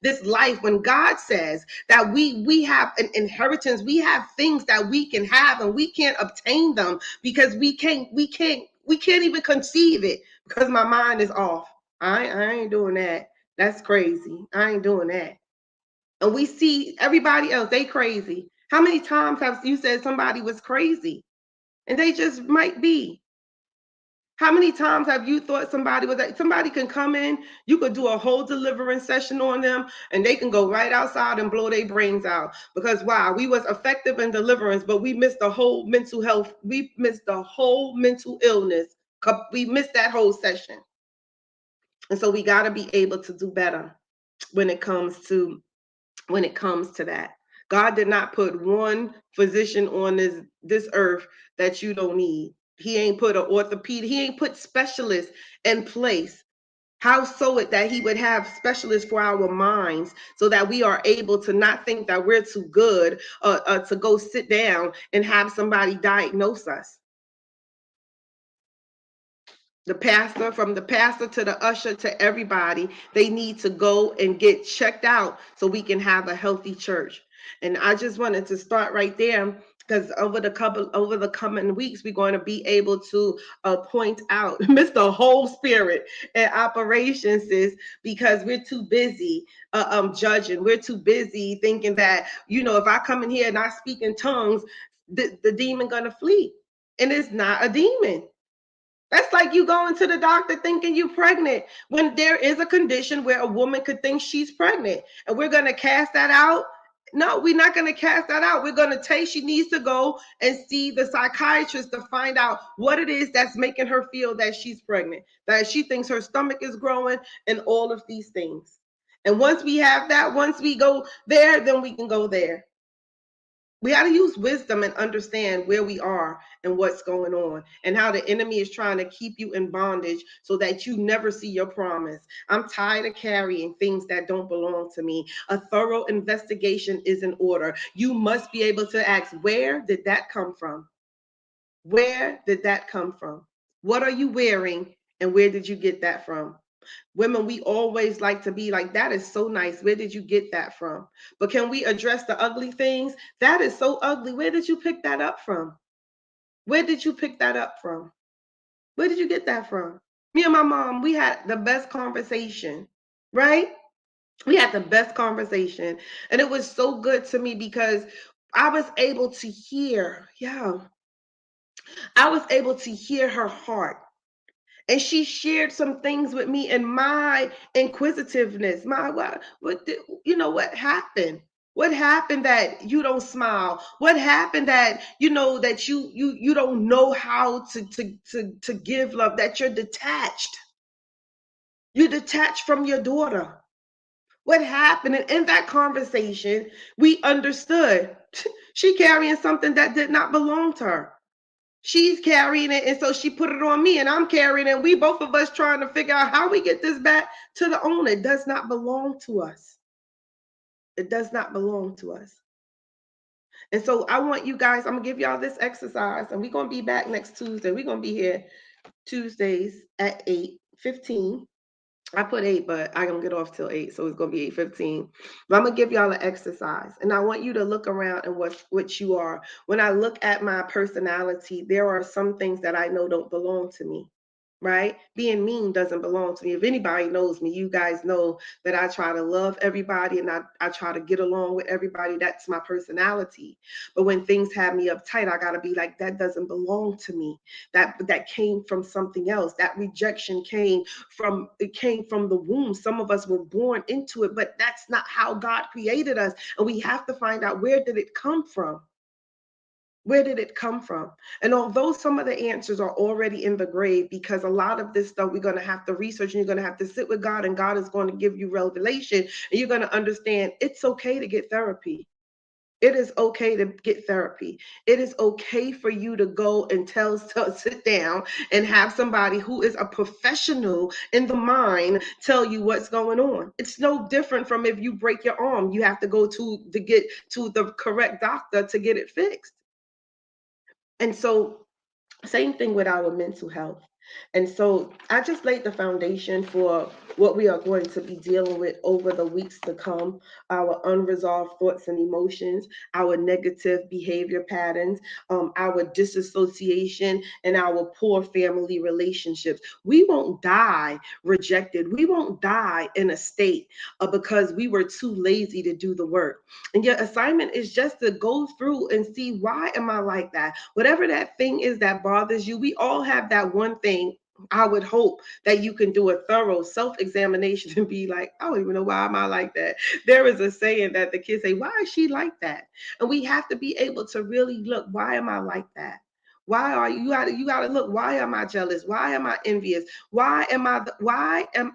this life, when God says that we have an inheritance, we have things that we can have, and we can't obtain them because we can't even conceive it because my mind is off. I ain't doing that. That's crazy. I ain't doing that. And we see everybody else, they crazy. How many times have you said somebody was crazy? And they just might be. How many times have you thought somebody was like, somebody can come in, you could do a whole deliverance session on them, and they can go right outside and blow their brains out. Because wow, we was effective in deliverance, but we missed the whole mental health, we missed the whole mental illness. We missed that whole session. And so we got to be able to do better when it comes to that. God did not put one physician on this earth that you don't need. He ain't put an orthopedic, he ain't put specialists in place. How so it that he would have specialists for our minds so that we are able to not think that we're too good to go sit down and have somebody diagnose us. From the pastor to the usher to everybody, they need to go and get checked out so we can have a healthy church. And I just wanted to start right there, because over the coming weeks, we're going to be able to point out Mr. Whole Spirit and operations, sis, because we're too busy judging. We're too busy thinking that, if I come in here and I speak in tongues, the demon gonna flee. And it's not a demon. That's like you going to the doctor thinking you're pregnant when there is a condition where a woman could think she's pregnant, and we're going to cast that out No, we're not going to cast that out. We're going to take, she needs to go and see the psychiatrist to find out what it is that's making her feel that she's pregnant, that she thinks her stomach is growing, and all of these things. And once we have that, once we go there, then we can go there. We got to use wisdom and understand where we are and what's going on and how the enemy is trying to keep you in bondage so that you never see your promise. I'm tired of carrying things that don't belong to me. A thorough investigation is in order. You must be able to ask, where did that come from? Where did that come from? What are you wearing and where did you get that from? Women, we always like to be like, that is so nice. Where did you get that from? But can we address the ugly things? That is so ugly. Where did you pick that up from? Where did you pick that up from? Where did you get that from? Me and my mom, we had the best conversation, right? We had the best conversation. And it was so good to me because I was able to hear, I was able to hear her heart. And she shared some things with me in my inquisitiveness. My what did, you know what happened? What happened that you don't smile? What happened that that you don't know how to give love? That you're detached. You're detached from your daughter. What happened? And in that conversation, we understood she carrying something that did not belong to her. She's carrying it, and so she put it on me, and I'm carrying it. And we both of us trying to figure out how we get this back to the owner. It does not belong to us. It does not belong to us. And so I want you guys, I'm gonna give y'all this exercise, and we're gonna be back next Tuesday. We're gonna be here Tuesdays at 8:15. I put 8, but I don't get off till 8, so it's gonna be 8:15. But I'm gonna give y'all an exercise, and I want you to look around and what you are. When I look at my personality, there are some things that I know don't belong to me. Right? Being mean doesn't belong to me. If anybody knows me, you guys know that I try to love everybody and I try to get along with everybody. That's my personality. But when things have me uptight, I gotta be like, that doesn't belong to me. That came from something else. That rejection came from the womb. Some of us were born into it, but that's not how God created us. And we have to find out, where did it come from? Where did it come from? And although some of the answers are already in the grave, because a lot of this stuff we're going to have to research, and you're going to have to sit with God, and God is going to give you revelation, and you're going to understand it's okay to get therapy. It is okay to get therapy. It is okay for you to go and sit down and have somebody who is a professional in the mind tell you what's going on. It's no different from if you break your arm, you have to go to get to the correct doctor to get it fixed. And so, same thing with our mental health. And so I just laid the foundation for what we are going to be dealing with over the weeks to come: our unresolved thoughts and emotions, our negative behavior patterns, our disassociation, and our poor family relationships. We won't die rejected. We won't die in a state because we were too lazy to do the work. And your assignment is just to go through and see, why am I like that? Whatever that thing is that bothers you, we all have that one thing. I would hope that you can do a thorough self-examination and be like, I don't even know why am I like that. There is a saying that the kids say, why is she like that? And we have to be able to really look, why am I like that? Why are you got to look, why am I jealous? Why am I envious? Why am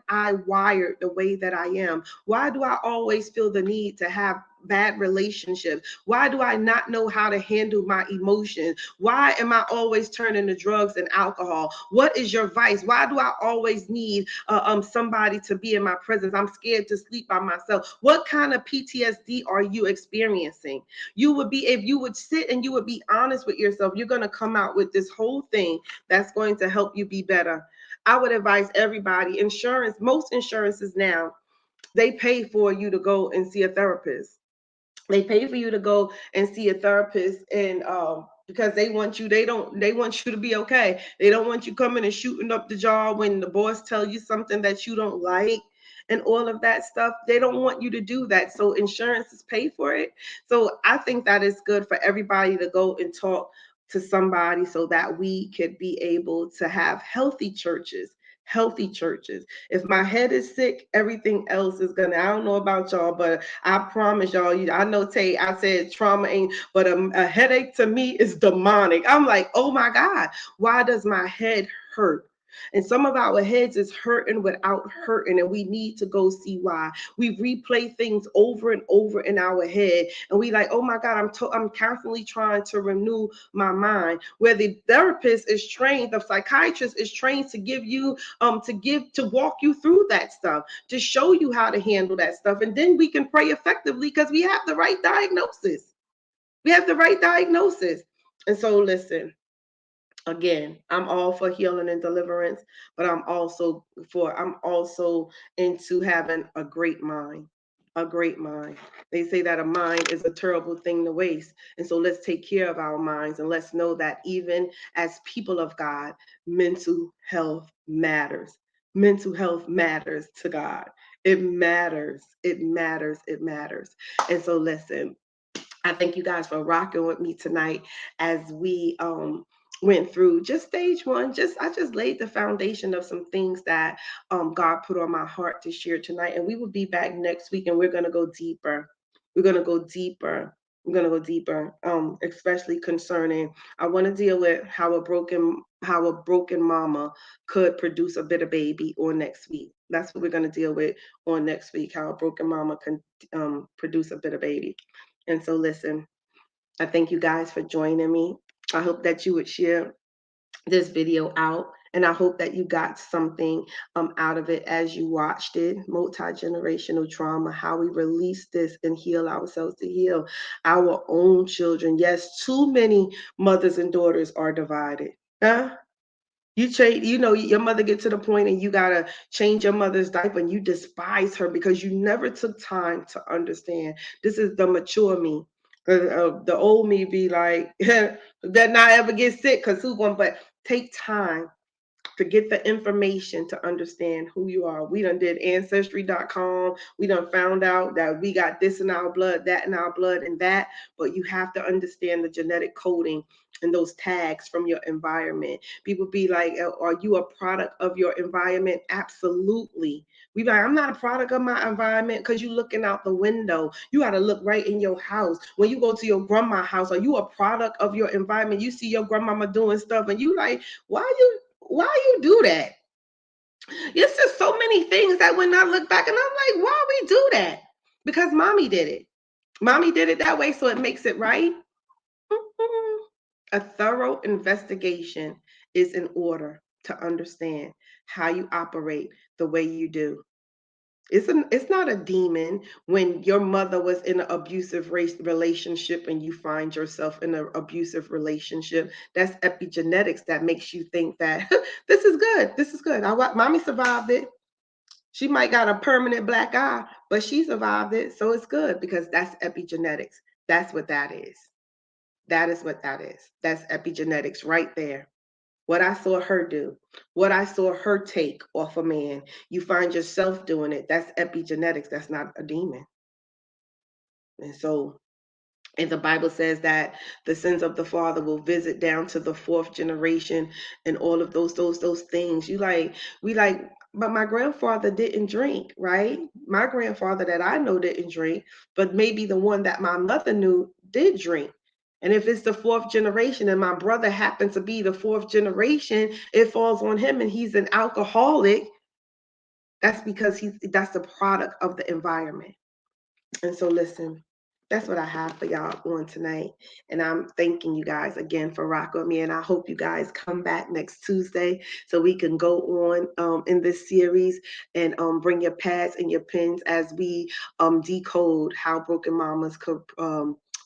I wired the way that I am? Why do I always feel the need to have bad relationships? Why do I not know how to handle my emotions? Why am I always turning to drugs and alcohol? What is your vice? Why do I always need somebody to be in my presence? I'm scared to sleep by myself. What kind of PTSD are you experiencing? You would be, if you would sit and you would be honest with yourself, you're going to come out with this whole thing that's going to help you be better. I would advise everybody, insurance, most insurances now, they pay for you to go and see a therapist. They pay for you to go and see a therapist, and because they want you to be okay. They don't want you coming and shooting up the jaw when the boss tell you something that you don't like and all of that stuff. They don't want you to do that. So insurances pay for it. So I think that is good for everybody to go and talk to somebody so that we could be able to have healthy churches, healthy churches. If my head is sick, everything else is gonna. I don't know about y'all, but I promise y'all. I know Tay. I said trauma ain't, but a headache to me is demonic. I'm like, oh my God, why does my head hurt? And some of our heads is hurting without hurting, and we need to go see why. We replay things over and over in our head, and we like, oh my God, I'm constantly trying to renew my mind. Where the therapist is trained, the psychiatrist is trained to give you to walk you through that stuff, to show you how to handle that stuff, and then we can pray effectively because we have the right diagnosis. We have the right diagnosis. And so listen, again, I'm all for healing and deliverance, but I'm also into having a great mind. A great mind. They say that a mind is a terrible thing to waste. And so let's take care of our minds, and let's know that even as people of God, mental health matters. Mental health matters to God. It matters. It matters. It matters. And so listen, I thank you guys for rocking with me tonight as we went through just stage one. I just laid the foundation of some things that God put on my heart to share tonight. And we will be back next week, and we're gonna go deeper. We're gonna go deeper. We're gonna go deeper, especially concerning. I want to deal with how a broken mama could produce a bitter baby on next week. That's what we're gonna deal with on next week. How a broken mama can produce a bitter baby. And so, listen, I thank you guys for joining me. I hope that you would share this video out, and I hope that you got something out of it as you watched it. Multi-generational trauma, how we release this and heal ourselves, to heal our own children. Yes, too many mothers and daughters are divided. Huh? Your mother get to the point and you gotta change your mother's diaper, and you despise her because you never took time to understand. This is the mature me. The old me be like, that not ever get sick because who going? But take time to get the information to understand who you are. We done did ancestry.com. We done found out that we got this in our blood, that in our blood, and that. But you have to understand the genetic coding and those tags from your environment. People be like, are you a product of your environment? Absolutely. We like, I'm not a product of my environment because you looking out the window. You got to look right in your house. When you go to your grandma's house, are you a product of your environment? You see your grandmama doing stuff and you like, why you do that? It's just so many things that when I look back and I'm like, why we do that? Because mommy did it. Mommy did it that way, so it makes it right. Mm-mm. A thorough investigation is in order to understand how you operate the way you do. It's not a demon when your mother was in an abusive relationship and you find yourself in an abusive relationship. That's epigenetics that makes you think that this is good. This is good. Mommy survived it. She might got a permanent black eye, but she survived it. So it's good because that's epigenetics. That's what that is. That is what that is. That's epigenetics right there. What I saw her do, what I saw her take off a man, you find yourself doing it. That's epigenetics. That's not a demon. And so, and the Bible says that the sins of the father will visit down to the fourth generation, and all of those things. But my grandfather didn't drink, right? My grandfather that I know didn't drink, but maybe the one that my mother knew did drink. And if it's the fourth generation and my brother happens to be the fourth generation, it falls on him and he's an alcoholic. That's because that's the product of the environment. And so listen, that's what I have for y'all on tonight. And I'm thanking you guys again for rocking with me. And I hope you guys come back next Tuesday so we can go on in this series and bring your pads and your pens as we decode how broken mamas could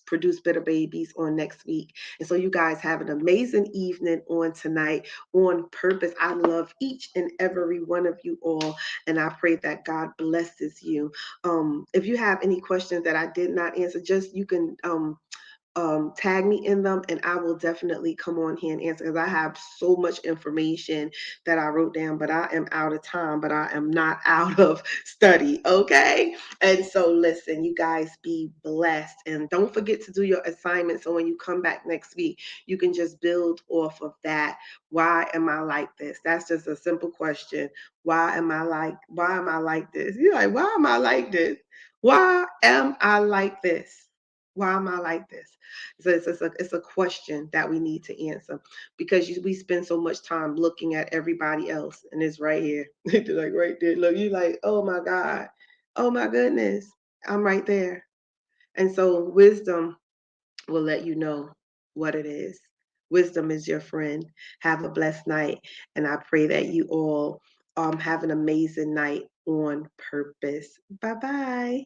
produce bitter babies on next week. And so you guys have an amazing evening on tonight on purpose. I love each and every one of you all. And I pray that God blesses you. If you have any questions that I did not answer, just you can tag me in them, and I will definitely come on here and answer, because I have so much information that I wrote down, but I am out of time, but I am not out of study. Okay. And so, listen, you guys be blessed. And don't forget to do your assignment. So, when you come back next week, you can just build off of that. Why am I like this? That's just a simple question. Why am I like this? You're like, why am I like this? Why am I like this? Why am I like this? So it's a question that we need to answer, because we spend so much time looking at everybody else, and it's right here. Like right there. Look, you like, oh my God. Oh my goodness. I'm right there. And so wisdom will let you know what it is. Wisdom is your friend. Have a blessed night. And I pray that you all have an amazing night on purpose. Bye bye.